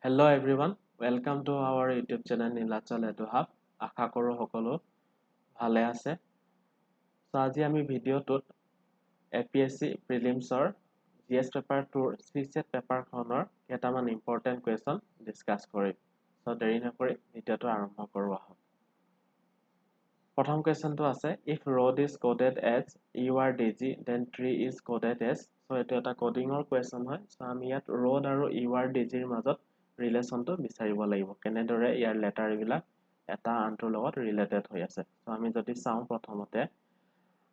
Hello everyone, welcome to our YouTube channel Nilachal Eduhab. আশা কৰো সকলো ভালে আছে। So আজি আমি ভিডিওটোত APSC প্ৰিলিমছৰ GS পেপাৰ 2 CSET পেপাৰখনৰ কেইটামান ইম্পৰ্টেন্ট কুৱেশ্যন ডিসকাস কৰিম। So দেৰি নকৰি ভিডিওটো আৰম্ভ কৰো আহক। প্ৰথম কুৱেশ্যনটো আছে if road is coded as URDG then tree is coded as so এটো এটা কোডিংৰ কুৱেশ্যন হয়। So আমি ইয়াত road আৰু URDG ৰ মাজত ৰিলেশনটো বিচাৰিব লাগিব কেনেদৰে ইয়াৰ লেটাৰ বিলাক এটা আনটোৰ লগত ৰিলেটেড হৈ আছে। সো আমি যদি চাও প্ৰথমতে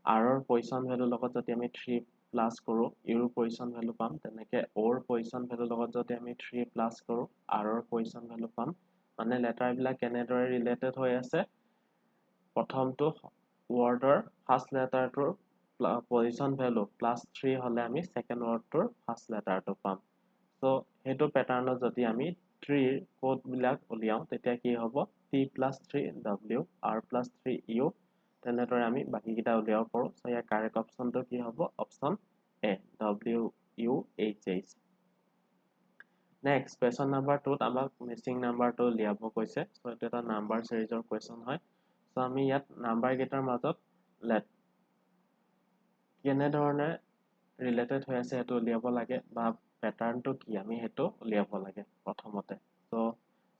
r ৰ পজিশন ভ্যালু লগত যদি আমি 3 প্লাস কৰো u ৰ পজিশন ভ্যালু পাম তেনেকে o ৰ পজিশন ভ্যালু লগত যদি আমি 3 প্লাস কৰো r ৰ পজিশন ভ্যালু পাম মানে লেটাৰ বিলাক কেনেদৰে ৰিলেটেড হৈ আছে প্ৰথমটো ওয়াৰ্ডৰ ফাৰ্স্ট লেটাৰটোৰ পজিশন ভ্যালু +3 হলে আমি সেকেন্ড ওয়াৰ্ডটোৰ ফাৰ্স্ট লেটাৰটো পাম। So হেতু প্যাটাৰ্নত যদি আমি 3 ৰ কোড বিলাক উলিয়াও তেতিয়া কি হ'ব t + 3 w r + 3 u তেনেদৰে আমি বাকি কিটা উলিয়াব পাৰো। সো ইয়াৰ কাৰেক্ট অপশনটো কি হ'ব option A w u h h। Next question number 2 ত আমাক মিসিং নাম্বাৰটো উলিয়াব কৈছে। সো এটা এটা নাম্বাৰ সিৰিজৰ কোৱেশ্চন হয়। সো আমি ইয়াত নাম্বাৰ গেটাৰ মাজত লেট কেনেধৰণে ৰিলেটেড হৈ আছে হেতু উলিয়াব লাগে বা প্যাটাৰ্নটো কি আমি হেতু উলিয়াব লাগে প্ৰথমতে। সো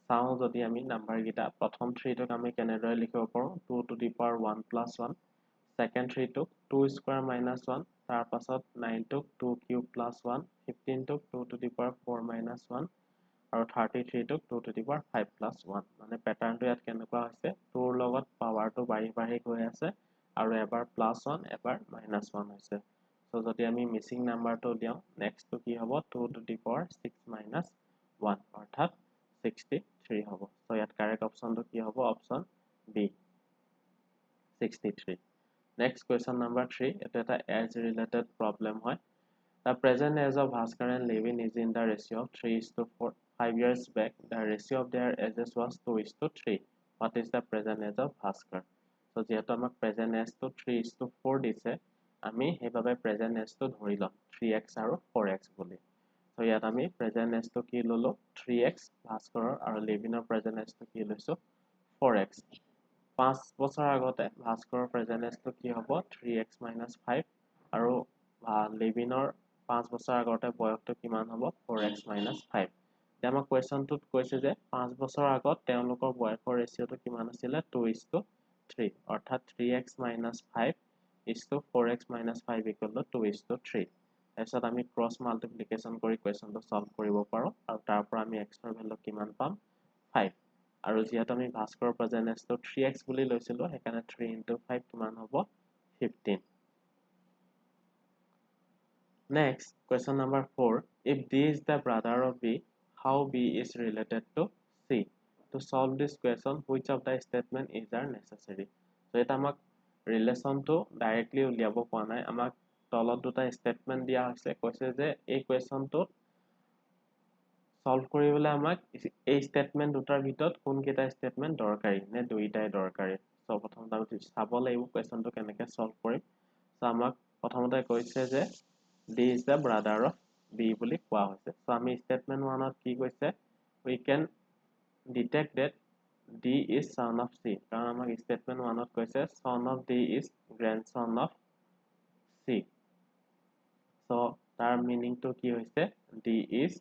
চাও যদি আমি নাম্বাৰ গিটা প্ৰথম 3 টোক আমি কেনেদৰে লিখিব পাৰো 2 to the power 1 plus 1 second 3 টোক 2 square minus 1 তাৰ পাছত 9 টোক 2 cube plus 1 15 টোক 2 to the power 4 minus 1 আৰু 33 টোক 2 to the power 5 plus 1 মানে প্যাটাৰ্নটো ইয়াত কেনেকুৱা হৈছে 2 ৰ লগত পাৱাৰটো বাঢ়ি গৈ আছে আৰু এবাৰ +1 এবাৰ -1 হৈছে। সো যদি আমি মিসিং নাম্বাৰটো দিও নেক্সট টো কি হ'ব 2 to the power 6 minus 1 অৰ্থাৎ 63 হ'ব। সো ইয়াত কাৰেক্ট অপশনটো কি হ'ব option B 63। Next question number 3 এটা এটা এজ ৰিলেটেড প্ৰবলেম হয়। The present age of Bhaskar and Levin is in the ratio of 3:4. 5 years back, the ratio of their ages was 2:3. What is the present age of Bhaskar? So যেহেতু আমাক present age to 3:4 দিছে আমি হেইভাবে present age to ধৰি লম 3x আৰু 4x বুলি। So ইয়াত আমি present age to কি ললো 3x ভাস্কৰৰ আৰু লেভিনৰ present age to কি লৈছো 4x। 5 বছৰ আগতে ভাস্কৰৰ present age to কি হ'ব 3x - 5 আৰু লেভিনৰ 5 বছৰ আগতে বয়সটো কিমান হ'ব 4x - 5। এতিয়া আমাক কোৱেশ্চনটোত কৈছে যে 5 বছৰ আগত তেওঁলোকৰ বয়সৰ ৰেচিঅটো কিমান আছিল 2:3 অৰ্থাৎ 3x - 5 4x - 5 = 2:3। তাৰপিছত আমি ক্ৰস মাল্টিপ্লিকেশন কৰি কোৱেশ্চনটো সলভ কৰিব পাৰো আৰু তাৰ পৰা আমি x ৰ ভ্যালু কিমান পাম 5 আৰু যেহেতু আমি ভাস্কৰৰ প্ৰেজেন্ট এজটো 3x বুলি লৈছিলো সেইকাৰণে 3 * 5 কিমান হ'ব 15। Next, question number 4. If D is the brother of B, how B is related to C? To solve this question, which of the statement is are necessary? So, এটা আমাক ৰিলেচনটো ডাইৰেক্টলি উলিয়াব পৰা নাই আমাক তলত দুটা স্টেটমেন্ট দিয়া হৈছে কৈছে যে এই কোৱেশ্চনটো সলভ কৰিবলৈ আমাক এই স্টেটমেন্ট দুটাৰ ভিতৰত কোন কেইটা স্টেটমেন্ট দৰকাৰী নে দুইটাই দৰকাৰী। সো প্ৰথমতে আমি চাব লাগিব কোৱেশ্চনটো কেনেকৈ সলভ কৰিম। সো আমাক প্ৰথমতে কৈছে যে D is the brother of B বুলি কোৱা হৈছে। সো আমি স্টেটমেন্ট 1 ত কি কৈছে we can detect that D is son of C কাৰণ আমাক স্টেটমেন্ট 1 ত কৈছে son of D is grandson of C। So তাৰ মিনিংটো কি হৈছে D is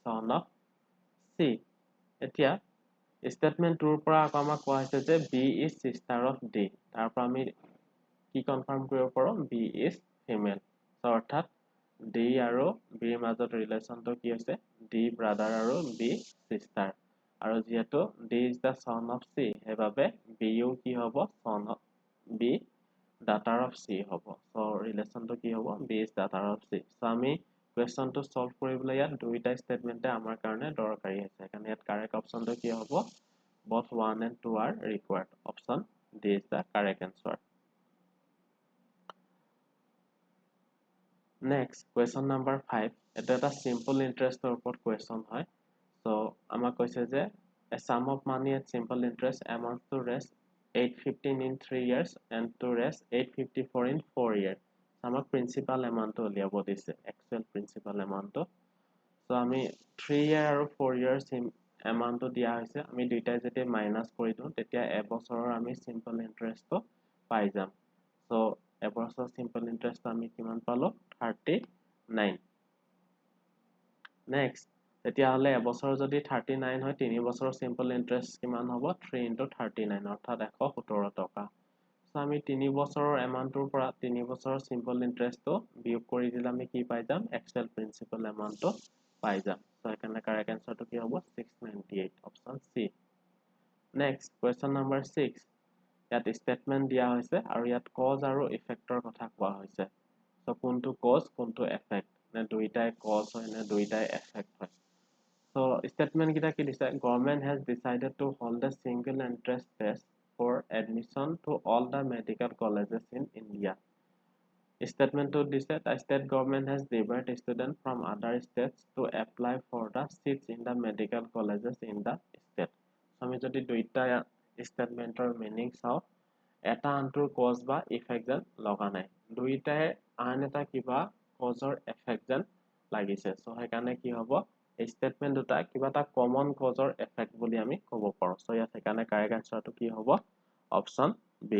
son of C। এতিয়া স্টেটমেন্ট 2 ৰ পৰা আকৌ আমাক কোৱা হৈছে যে B is sister of D তাৰ পৰা আমি কি কনফাৰ্ম কৰিব পাৰো B is female। সো অৰ্থাৎ D আৰু B ৰ মাজত ৰিলেচনটো কি হৈছে D brother আৰু B sister আৰু যেহেতু D is the son of C হেবাবে B ও কি হ'ব son of B daughter of C হ'ব। সো ৰিলেচনটো কি হ'ব B is daughter of C। So আমি কোৱেশ্চনটো সলভ কৰিবলৈ ইয়াত দুইটা স্টেটমেন্টে আমাৰ কাৰণে দৰকাৰী আছে কাৰণ ইয়াত কাৰেক্ট অপশনটো কি হ'ব both 1 and 2 are required। Option D is the correct answer। Next, question number 5. এটা এটা simple interest ৰ ওপৰত question হয়। So, আমাক কৈছে যে a sum of money at simple interest amounts to raise 815 in 3 years and to raise 854 in 4 years। আমাক principal amount টো উলিয়াব দিছে actual principal amount টো। So আমি 3 year আৰু 4 year amount to দিয়া হৈছে আমি দুইটাই যদি মাইনাস কৰি দিওঁ তেতিয়া এবছৰৰ আমি সিম্পল ইন্টাৰেষ্টটো পাই যাম সো এবছৰৰ সিম্পল ইন্টাৰেষ্ট আমি কিমান পালো 39 নেক্সট তেতিয়া হলে এবছৰ যদি 39 হয় 3 বছৰৰ সিম্পল ইন্টাৰেষ্ট কিমান হ'ব 3 * 39 অৰ্থাৎ 117 টকা সো আমি 3 বছৰৰ এমাউন্টৰ পৰা 3 বছৰৰ সিম্পল ইন্টাৰেষ্টটো বিয়োগ কৰি দিলে আমি কি পাই যাম এক্সেল প্ৰিন্সিপাল এমাউন্টটো পাই যাম সো এখানে কাৰেক্ট আনসাৰটো কি হ'ব 698 অপশন সি নেক্সট কোৱেশ্চন নম্বৰ 6 ইয়াত স্টেটমেন্ট দিয়া হৈছে আৰু ইয়াত কজ আৰু ইফেক্টৰ কথা কোৱা হৈছে সো কোনটো কজ কোনটো ইফেক্ট নে দুইটাই কজ হয় নে দুইটাই ইফেক্ট হয় সো স্টেটমেন্ট কিটা কি দিছে government has decided to hold a single entrance test for admission to all the medical colleges in India Statement to this that the state government has diverted students from other states to apply for the seats in the medical colleges in the state. So, আমি যদি দুইটা statementor meaning চাও এটা আনটোৰ cause বা effect যেন লগা নাই দুইটাই আন এটা কিবা causeৰ effect যেন লাগিছে so সেইকাৰণে কি হ'ব এই statement দুটা কিবা এটা common causeৰ effect বুলি আমি ক'ব পাৰো so ইয়াত সেইকাৰণে correct answerটো কি হ'ব option B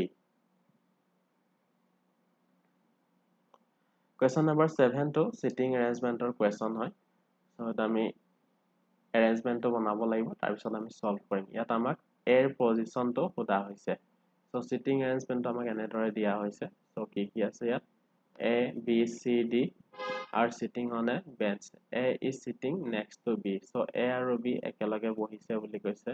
Question number 7 to sitting arrangement or question হয় so এটা আমি arrangement টো বনাব লাগিব তাৰ পিছত আমি solve কৰিম ইয়াত আমাক a ৰ position টো সোধা হৈছে so sitting arrangement টো আমাক এনেদৰে দিয়া হৈছে so কি আছে ইয়াত a b c d are sitting on a bench a is sitting next to b so a আৰু b একেলগে বহিছে বুলি কৈছে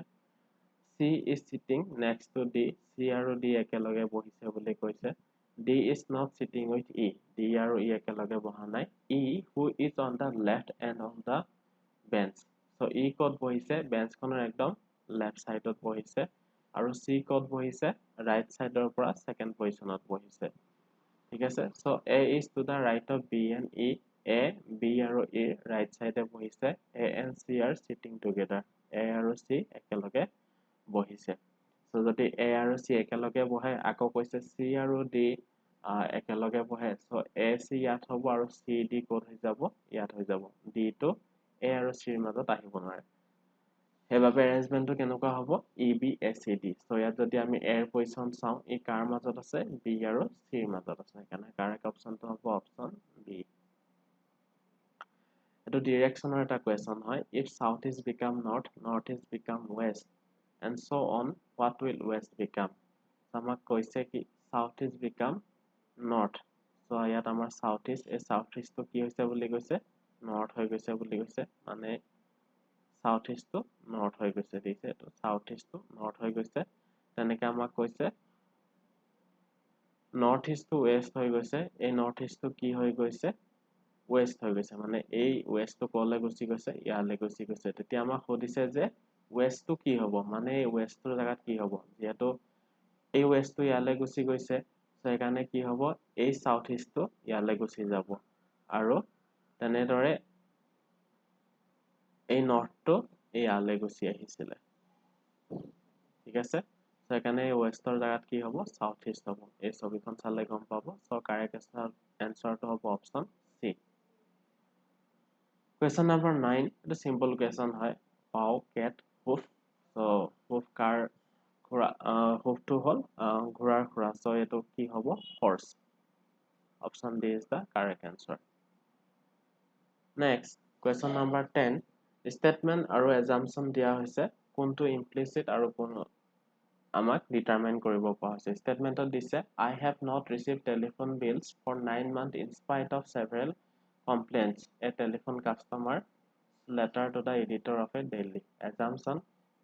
c is sitting next to d c আৰু d একেলগে বহিছে বুলি কৈছে D is not sitting with E. D আৰু E একেলগে বহা নাই. E who is on the left end of the bench. So E ক'ত বহিছে bench খনৰ একদম left side ত বহিছে আৰু C ক'ত বহিছে right side ৰ পৰা second position ত বহিছে. ঠিক আছে? So A is to the right of B and E. A, B আৰু E right side এ বহিছে. A and C are sitting together. A আৰু C একেলগে বহিছে. So যদি A আৰু C একেলগে বহে আকৌ কৈছে C আৰু D একেলগে বহে so AC ইয়াত হ'ব আৰু CD ক'ত হৈ যাব ইয়াত হৈ যাব D টো A আৰু C ৰ মাজত আহিব নোৱাৰে হেবাবে এৰেঞ্জমেন্টটো কেনেকুৱা হ'ব EB ACD so ইয়াত যদি আমি A ৰ পজিশন চাও ই কাৰ মাজত আছে B আৰু C ৰ মাজত আছে কাৰণে কাৰেক্ট অপচনটো হ'ব অপচন B এটো ডিৰেকচনৰ এটা কোৱেশ্চন হয় if south is become north north is become west and so on what will west become আমাক কৈছে কি south is become north so ইয়াত আমাৰ south east এই south east তো কি হৈছে বুলি কৈছে north হৈ গৈছে বুলি কৈছে মানে south east তো north হৈ গৈছে দিছে তো south east তো north হৈ গৈছে তেনেকৈ আমাক কৈছে north east to west হৈ গৈছে এই north east তো কি হৈ গৈছে west হৈ গৈছে মানে এই west তো কলে গুচি গৈছে ইয়ালে গুচি গৈছে তেতিয়া আমাক সুধিছে যে west তো কি হ'ব মানে এই west তোৰ জাগাত কি হ'ব যেহেতু এই west তো ইয়ালে গুচি গৈছে so এখানে কি হ'ব এই সাউথ ইষ্ট তো ইয়ালে গুচি যাব আৰু তেনেদৰে এই নৰ্থ তো ইয়ালে গুচি আহিছিলে ঠিক আছে so এখানে এই ওয়েস্টৰ জাগাত কি হ'ব সাউথ ইষ্ট হ'ব এই ছবিখন চালে গম পাব so কারেক্ট আনসারটো হ'ব অপচন সি Question number 9 এটা simple question হয় পাও cat hoof so hoof কাৰ ঘোড়া hoof to হল ঘোড়াৰ খুৰা so এটো কি হ'ব horse option D is the correct answer next question number 10 statement আৰু assumption দিয়া হৈছে কোনটো implicit আৰু কোন আমাক determine কৰিব পৰা হৈছে statementত দিছে I have not received telephone bills for 9 months in spite of several complaints a telephone customer letter to the editor of a daily assumption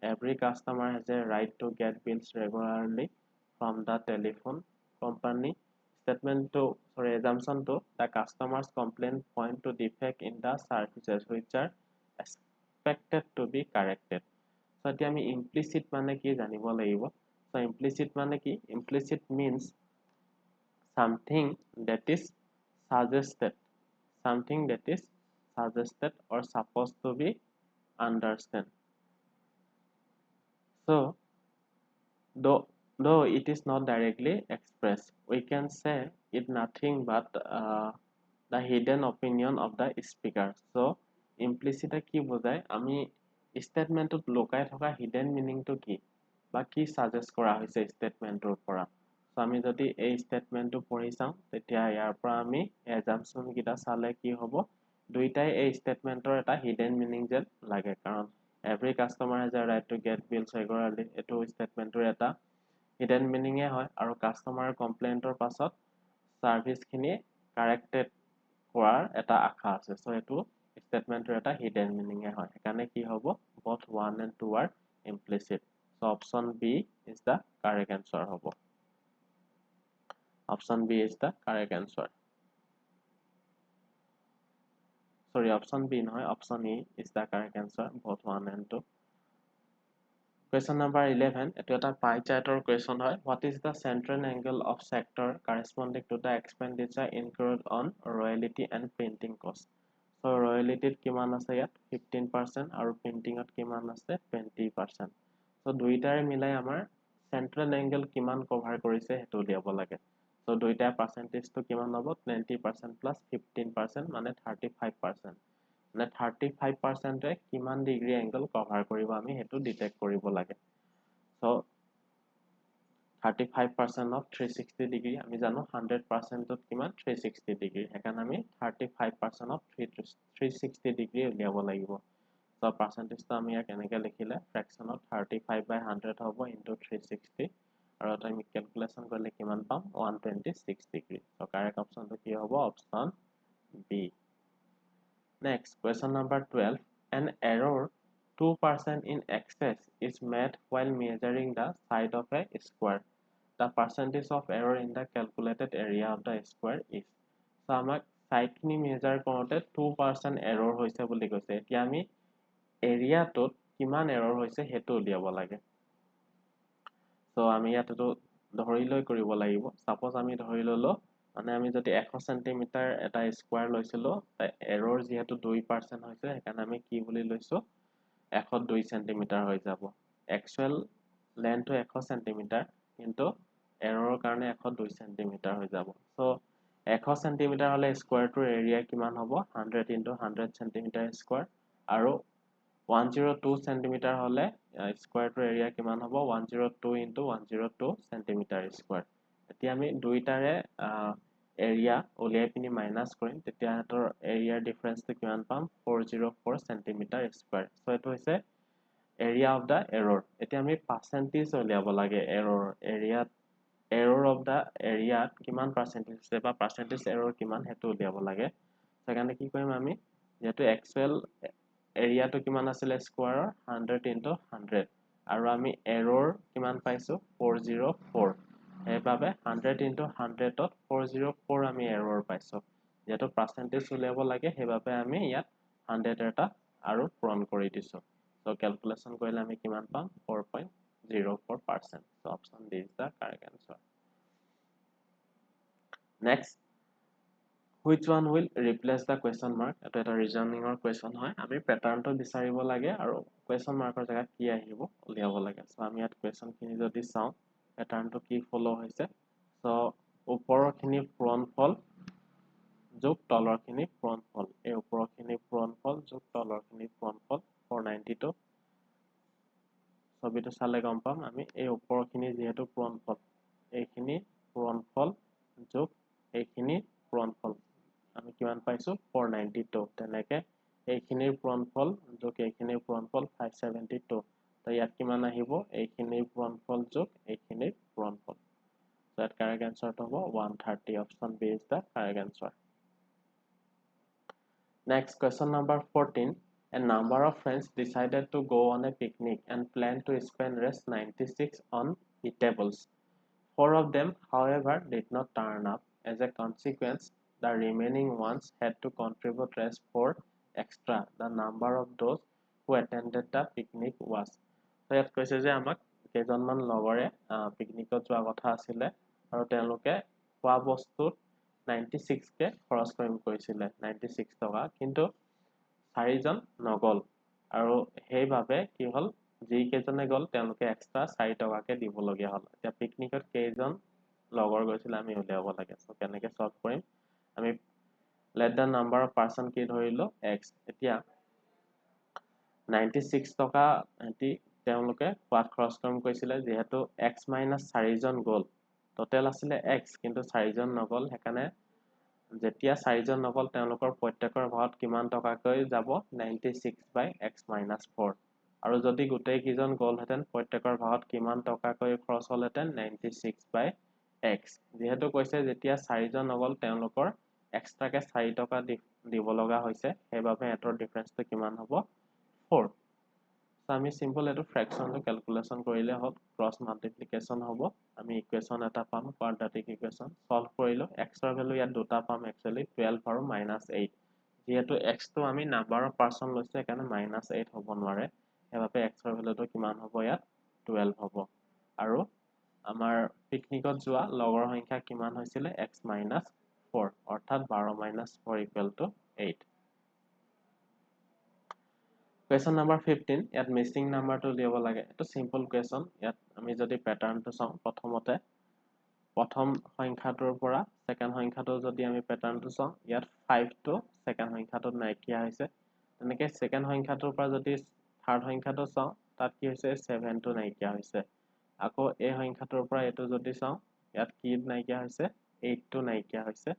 every customer has a right to get bills regularly from the telephone company statement to assumption to the customer's complaint point to defect in the services which are expected to be corrected so এতিয়া আমি implicit মানে কি জানিব লাগিব so implicit মানে কি implicit means something that is suggested or supposed to be understand so though it is not directly expressed we can say it nothing but the hidden opinion of the speaker so ইমপ্লিসিটে কি বোঝায় আমি স্টেটমেন্টত লুকাই থকা hidden মিনিংটো কি বা কি suggest কৰা হৈছে স্টেটমেন্টৰ পৰা সো আমি যদি এই স্টেটমেন্টটো পঢ়ি চাওঁ তেতিয়া ইয়াৰ পৰা আমি এজাম্পশন কিটা চালে কি হ'ব দুইটাই এই স্টেটমেন্টৰ এটা হিডেন মিনিং যেন লাগে কাৰণ every customer has a right to get bills regularly এটো স্টেটমেন্টৰ এটা হিডেন মিনিংয়ে হয় আৰু কাস্টমাৰ কমপ্লেইন্টৰ পাছত সাৰ্ভিস খিনি কাৰেক্টেড কৰাৰ এটা আশা আছে সো এটো স্টেটমেন্টৰ এটা হিডেন মিনিংয়ে হয় একানে কি হ'ব both 1 and 2 are implicit so option B is the correct answer হ'ব option B is the correct answer sorry option B নহয় option E is the correct answer both 1 and 2 question number 11 এটো এটা pie chartৰ question হয় what is the central angle of sector corresponding to the expenditure incurred on royalty and printing cost so royalty কিমান আছে ইয়াত 15% আৰু printing ত কিমান আছে 20% so দুইটাৰে মিলাই আমাৰ central angle কিমান কভাৰ কৰিছে হেতু উলিয়াব লাগে so দুইটা percentage তো কিমান হ'ব 20% plus 15% মানে 35% মানে 35% এ কিমান ডিগ্ৰী এংগল কভাৰ কৰিব আমি হেতু ডিটেক্ট কৰিব লাগে so 35% of 360 degree আমি জানো 100% ত কিমান 360 degree হেকান আমি 35% of 360 degree উলিয়াব লাগিব so percentage তো আমি কেনেকে লিখিলে fraction of 35/100 হ'ব into 360 আৰু এটা আমি ক্যালকুলেশন কৰিলে কিমান পাম 126 degree so correct option তো কি হ'ব option B next question number 12 an error 2% in excess is made while measuring the side of a square the percentage of error in the calculated area of the square is so আমাক side খিনি measure কৰোতে 2% error হৈছে বুলি কৈছে এতিয়া আমি area টোত কিমান error হৈছে হেতু উলিয়াব লাগে so আমি ইয়াতটো ধৰি লৈ কৰিব লাগিব suppose আমি ধৰি ললো মানে আমি যদি 100 cm এটা স্কয়াৰ লৈছিলো error যেহেতু 2% হৈছে হেকাৰণে আমি কি বুলি লৈছো 102 cm হৈ যাব actual length to 100 cm কিন্তু error কাৰণে 102 cm হৈ যাব so 100 cm হলে স্কয়াৰ টোৰ এৰিয়া কিমান হ'ব 100 into 100 cm স্কয়াৰ আৰু 102 cm হলে স্কয়াৰ টোৰ এৰিয়া কিমান হ'ব 102 into 102 cm স্কয়াৰ এতিয়া আমি দুইটাৰে এৰিয়া উলিয়াই পিনি মাইনাস কৰিম তেতিয়া হেতৰ এৰিয়া ডিফাৰেন্স তো কিমান পাম 404 cm স্কয়াৰ সো এটো হৈছে area of the error এতিয়া আমি percentage উলিয়াব লাগে error of the area কিমান percentage আছে বা percentage error কিমান হেতু উলিয়াব লাগে সেকাৰণে কি কৰিম আমি যেটো actual area তো কিমান আছিল স্কয়াৰৰ 100 into 100 আৰু আমি error কিমান পাইছো 404 এবাবে 100 into 100 ত 404 আমি error পাইছো যেটো percentage উলিয়াব লাগে হেবাবে আমি ইয়াত 100 এটা আৰু পূৰণ কৰি দিছো so calculation কৰিলে আমি কিমান পাম 4.04% so option D is the correct answer next which one will replace the question mark এটা এটা reasoning or question হয় আমি pattern তো বিচাৰিব লাগে আৰু question mark ৰ জায়গা কি আহিব উলিয়াব লাগে so আমি ইয়াত question খিনি যদি চাও pattern তো কি follow হৈছে so ওপৰৰ খিনি পূৰণফল যোগ তলৰ খিনি পূৰণফল এই ওপৰৰ খিনি পূৰণফল যোগ তলৰ খিনি পূৰণফল 492 ছবিটো চালে গম পাম আমি এই ওপৰৰ খিনি যেহেতু পূৰণফল এইখিনি পূৰণফল যোগ এইখিনি পূৰণফল আমি কিমান পাইছো 492 তেনেকে এইখিনিৰ পূৰণফল যোগ এইখিনিৰ পূৰণফল 572 তো ইয়াত কিমান আহিব এইখিনিৰ পূৰণফল যোগ এইখিনিৰ পূৰণফল so that correct answer to হ'ব 130 option B is the correct answer next question number 14 a number of friends decided to go on a picnic and planned to spend rest 96 on eatables 4 of them however did not turn up as a consequence the remaining ones had to contribute rest for extra the number of those who attended the picnic was so ইয়াত কৈছে যে আমাক কেজনমান লগৰে পিকনিকত যোৱা কথা আছিল আৰু তেওঁলোকে খোৱা বস্তুত 96 কে খৰচ কৰিম কৈছিল 96 টকা কিন্তু চাৰিজন নগল আৰু হেইভাবে কি হল যি কেজনে গল তেওঁলোকে এক্সট্ৰা 4 টকাকে দিব লগিয়া হল এতিয়া পিকনিকত কেজন লগৰ গৈছিল আমি উলিয়াব লাগে সো কেনেকে সলভ কৰিম আমি let the number of person কি ধৰিলো x এতিয়া 96 টকা এটি তেওঁলোকে খোৱাত খৰচ কৰিম কৈছিলে যেহেতু x - 4 জন গ'ল টোটেল আছিলে x কিন্তু 4 জন নগল হেকানে যেতিয়া 4 জন নগল তেওঁলোকৰ প্ৰত্যেকৰ ভাগত কিমান টকাকৈ যাব 96/x - 4 আৰু যদি গোটেই কিজন গ'ল হেতেন প্ৰত্যেকৰ ভাগত কিমান টকাকৈ খৰচ হ'ল হেতেন 96/x যেহেতু কৈছে যেতিয়া 4 জন নগল তেওঁলোকৰ এক্সট্ৰাকে 4 টকা দিব লগা হৈছে সেইবাবে এটৰ ডিফাৰেন্সটো কিমান হ'ব 4 So আমি সিম্পল এটো ফ্ৰেকশনটো ক্যালকুলেশন কৰিলে হ'ল ক্ৰস মাল্টিপ্লিকেশন হ'ব আমি ইকুৱেশন এটা পাম কোয়াড্ৰেটিক ইকুৱেশন সলভ কৰিলো x ৰ ভ্যালু ইয়াত দুটা পাম একচুয়ালি 12 আৰু -8 যেহেতু x টো আমি নাম্বাৰ অফ পাৰসন লৈছো একাৰণে -8 হ'ব নোৱাৰে হেবাবে x ৰ ভ্যালুটো কিমান হ'ব ইয়াত 12 হ'ব আৰু আমাৰ পিকনিকত যোৱা লগৰ সংখ্যা কিমান হৈছিল x - 4 অৰ্থাৎ 12 - 4 = 8 Question number 15 ইয়াত মিসিং নাম্বাৰটো লিয়াব লাগে এটো সিম্পল কোৱেচন ইয়াত আমি যদি প্যাটাৰ্নটো চাও প্ৰথমতে প্ৰথম সংখ্যাটোৰ পৰা সেকেন্ড সংখ্যাটো যদি আমি প্যাটাৰ্নটো চাও ইয়াত 5 টো সেকেন্ড সংখ্যাটোত নাইকিয়া হৈছে তেনেকে সেকেন্ড সংখ্যাটোৰ পৰা যদি থাৰ্ড সংখ্যাটো চাও তাত কি হৈছে 7 টো নাইকিয়া হৈছে আকৌ এই সংখ্যাটোৰ পৰা এটো যদি চাও ইয়াত কি নাইকিয়া হৈছে 8 টো নাইকিয়া হৈছে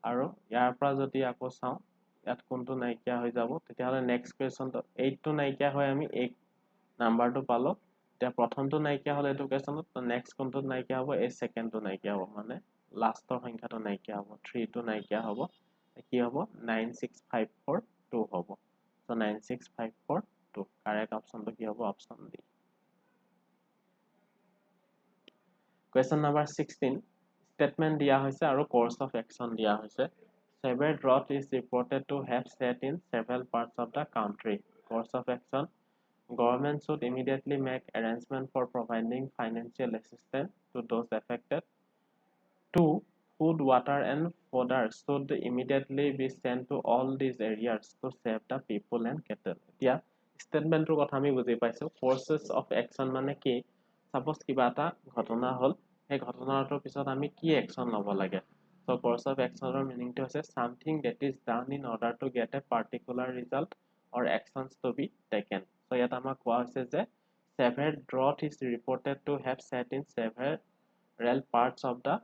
আৰু ইয়াৰ পৰা যদি আকৌ চাও ইয়াত কোনটো নাইকিয়া হৈ যাব তেতিয়াহলে নেক্সট কোৱেচনটো 8 টো নাইকিয়া হয় আমি 8 নাম্বাৰটো পালো এতিয়া প্ৰথমটো নাইকিয়া হলে এটো কোৱেচনত নেক্সট কোনটো নাইকিয়া হ'ব এই সেকেন্ডটো নাইকিয়া হ'ব মানে লাষ্টৰ সংখ্যাটো নাইকিয়া হ'ব 3 টো নাইকিয়া হ'ব কি হ'ব 96542 হ'ব সো 96542 কারেক্ট অপশনটো কি হ'ব option D Question number 16 statement দিয়া হৈছে আৰু course of action দিয়া হৈছে Severe drought is reported to have set in several parts of the country. Course of action Government should immediately make arrangement for providing financial assistance to those affected. 2. Food, water and fodder should immediately be sent to all these areas to save the people and cattle. Yeah, statement ৰ কথা আমি বুজি পাইছো courses of action মানে কি suppose কিবা এটা ঘটনা হল এই ঘটনাটোৰ পিছত আমি কি action লব লাগে So course of action or meaning to say something that is done in order to get a particular result or actions to be taken. So yet amak koa hoise je severe drought is reported to have set in several parts of the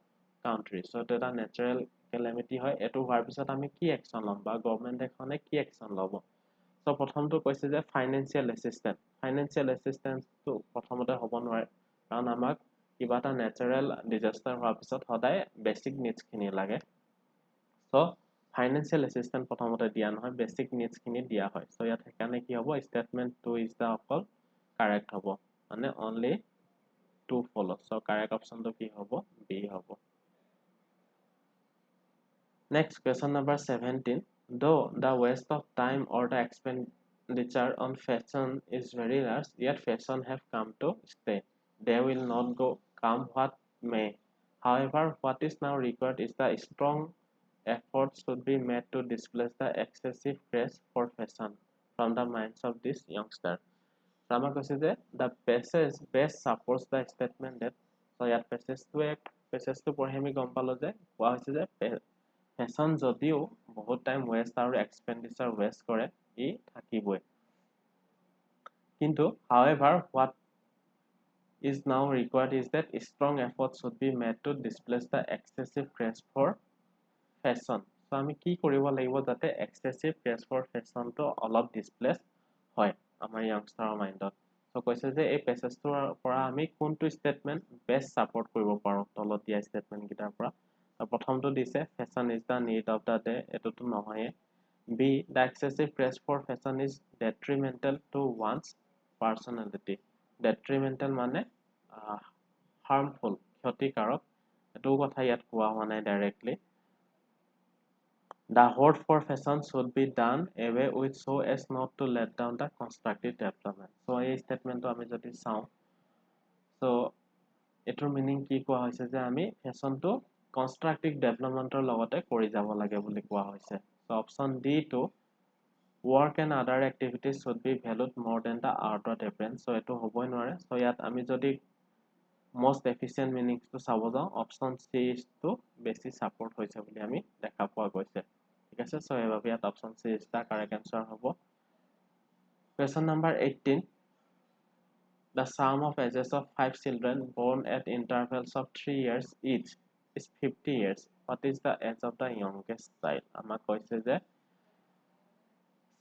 country. So এটা natural calamity hoy etu hoar pisot ami ki action lom ba government ekhone ki action lobo. So prothom to koise je financial assistance. Financial assistance to prothomote hobo nware karon amak কিবা এটা natural disaster হোৱাৰ পিছত সদায় basic needs খিনি লাগে so financial assistance প্ৰথমতে দিয়া নহয় basic needs খিনি দিয়া হয় so ইয়াত হেকানে কি হ'ব statement 2 is the অকল correct হ'ব মানে only 2 follow so correct option to কি হ'ব B হ'ব Next question number 17 though the waste of time or the expenditure on fashion is very large yet fashion have come to stay they will not go come what may. However, what is now required is the strong effort should be made to displace the excessive craze for fashion from the minds of this youngster. Rama কৈছে যে the passage best supports the statement that so ইয়াত passage to পঢ়ি আমি গম পালো যে কোৱা হৈছে যে fashion যদিও বহুত টাইম waste আৰু expenditure waste কৰে ই থাকিবই কিন্তু however what is now required is that strong efforts should be made to displace the excessive craze for fashion. So আমি কি কৰিব লাগিব যাতে excessive craze for fashion to অলপ displace হয় আমাৰ youngster mindত so কৈছে যে এই passage টোৰ পৰা আমি কোনটো statement best support কৰিব পাৰো তলত দিয়া statement কিটাৰ পৰা প্ৰথমটো দিছে fashion is the need of the day এটোটো নহয় B the excessive craze for fashion is detrimental to one's personality detrimental মানে harmful ক্ষতিকাৰক এটো কথা ইয়াত কোৱা হোৱা নাই directly The hoard for fashion should be done away with so as not to let down the constructive development. So এই statement আমি যদি চাও so এটোৰ meaning কি কোৱা হৈছে যে আমি fashion to constructive development ৰ লগতে কৰি যাব লাগে বুলি কোৱা হৈছে so option D to work and other activities should be valued more than the outward appearance so এটো হ'বই নোৱাৰে so ইয়াত আমি যদি most efficient meaning to চাব যাও option C is to বেছি support হৈছে বুলি আমি দেখা পোৱা গৈছে ঠিক আছে so এবাবে ইয়াত option C is the correct answer হ'ব Question number 18. The sum of ages of 5 children born at intervals of 3 years each is 50 years. What is the age of the youngest child? Ama koise je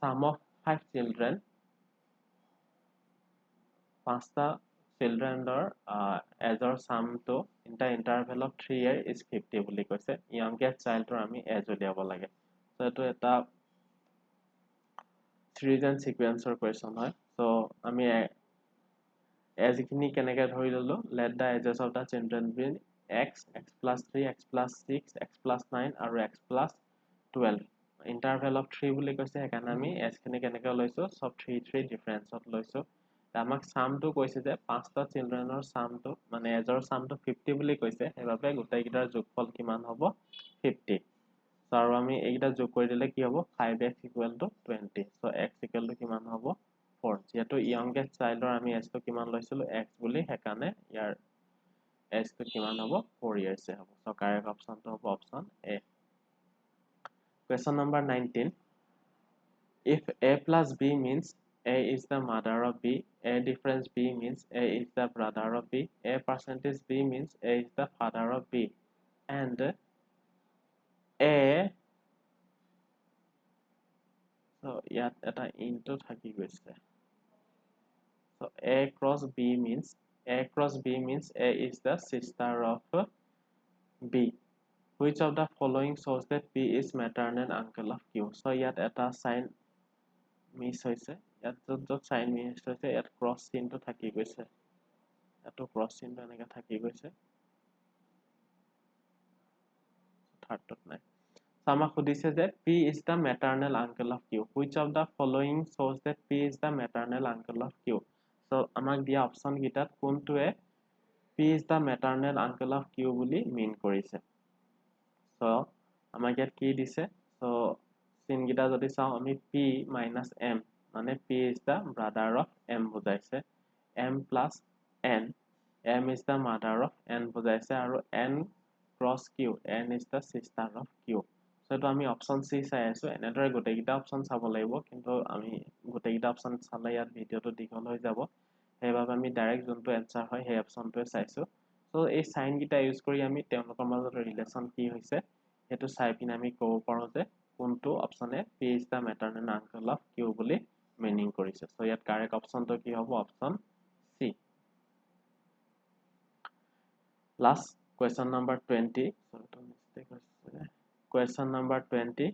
sum of 5 children, 5টা childrenৰ ageৰ sum to in the interval of 3 years is 50 বুলি কৈছে. Youngest childৰ আমি age উলিয়াব লাগে. So এটো এটা series and sequenceৰ question হয়. So আমি age খিনি কেনেকৈ ধৰি ললো, let the ages of the children be x, x plus 3, x plus 6, x plus 9 আৰু x plus 12. Interval of 3 বুলি কৈছে, সেইকাৰণে আমি age খিনি কেনেকৈ লৈছো, সব 3 difference-ত লৈছো. আমাক সামটো কৈছে যে 5টা চিলড্ৰেনৰ সামটো মানে এজৰ সামটো 50 বুলি কৈছে, সেইবাবে গোটেইকেইটাৰ যোগফল কিমান হ'ব 50. So আৰু আমি এইকেইটা যোগ কৰি দিলে কি হ'ব 5x equal to 20. So x equal to কিমান হ'ব 4. যেহেতু youngest childৰ আমি age টো কিমান লৈছিলো x বুলি, সেইকাৰণে ইয়াৰ age টো কিমান হ'ব 4 years হ'ব. So correct option টো হ'ব option A. Question number 19. If A plus B means A is the mother of B, A difference B means A is the brother of B, A percentage B means A is the father of B, and A, so ইয়াত এটা into থাকি গৈছে. So A cross B means A is the sister of B. Which of the following shows that B is maternal uncle of Q? So ইয়াত এটা sign miss হৈছে. ইয়াত য'ত sign miss হৈছে, ইয়াত cross চিহ্নটো থাকি গৈছে. ইয়াতো cross চিহ্নটো এনেকৈ থাকি গৈছে. থাৰ্ডত নাই. So আমাক সুধিছে যে P is the maternal uncle of Q. Which of the following shows that P is the maternal uncle of Q? So আমাক দিয়া অপচন কেইটাত কোনটোৱে P is the maternal uncle of Q বুলি mean কৰিছে. So আমাক ইয়াত কি দিছে? So চিহ্নকেইটা যদি চাওঁ আমি P minus M মানে P is the brother of M বুজাইছে. M plus N, M is the mother of N বুজাইছে, আৰু N cross Q, N is the sister of Q. So এটো আমি অপচন C চাই আছো. এনেদৰে গোটেইকেইটা অপচন চাব লাগিব, কিন্তু আমি গোটেইকেইটা অপচন চালে ইয়াত ভিডিঅ'টো দীঘল হৈ যাব, সেইবাবে আমি ডাইৰেক্ট যোনটো এনসাৰ হয় সেই অপচনটোৱে চাইছো. So এই সাইন কেইটা ইউজ কৰি আমি তেওঁলোকৰ মাজত ৰিলেচন কি হৈছে সেইটো চাই পিনে আমি ক'ব পাৰো যে কোনটো অপচনে P is the maternal uncle of Q বুলি মিনিং কৰিছে. So ইয়াত কাৰেক্ট অপচনটো কি হ'ব option C. Last question number 20. Question number 20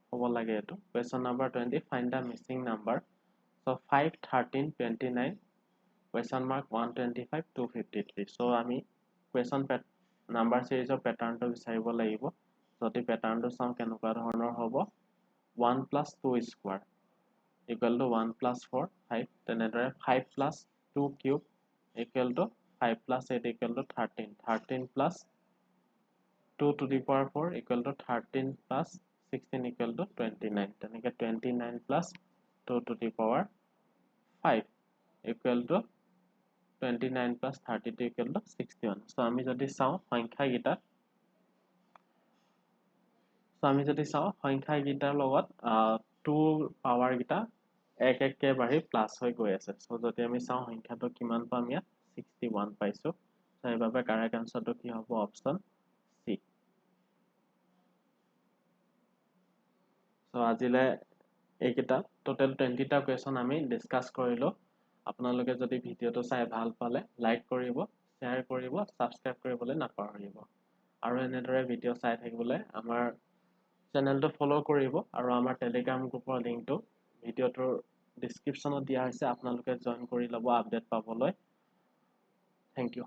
হ'ব লাগে এটো. Question number 20, find the missing number. So 5, 13, 29, question mark 125, 253. So আমি question number series of pattern টো বিচাৰিব লাগিব. যদি pattern টো চাওঁ কেনেকুৱা ধৰণৰ হ'ব, 1 plus 2 square equal to 1 plus 4, 5. তেনেদৰে 5 plus 2 cube equal to 5 plus 8 equal to 13. 13 plus 2 to the power 4 equal to 13 plus 16 equal to 29. তেনেকে 29 plus 2 to the power 5 equal to 29 plus 32 equal to 61. So আমি যদি চাওঁ সংখ্যা guitar লগত 2 power গিটা এক এককে বাঢ়ি প্লাস হৈ গৈ আছে. So যদি আমি চাওঁ সংখ্যাটো কিমান পাম ইয়াত 61 পাইছো. So এইভাবে কাৰেক্ট আনসাৰটো কি হ'ব অপচন C. So আজিলে এইকেইটা টোটেল 20টা কোৱেশ্যন আমি ডিসকাস কৰিলো. আপোনালোকে যদি ভিডিঅটো চাই ভাল পালে লাইক কৰিব, শেয়াৰ কৰিব, সাবস্ক্ৰাইব কৰিবলৈ নাপাহৰিব, আৰু এনেদৰে ভিডিঅ চাই থাকিবলৈ আমাৰ চেনেলটো ফলো কৰিব, আৰু আমাৰ টেলিগ্ৰাম গ্ৰুপৰ লিংকটো ভিডিঅটোৰ ডেসক্ৰিপচনত দিয়া হৈছে, আপোনালোকে জয়েন কৰি ল'ব আপডেট পাবলৈ. Thank U.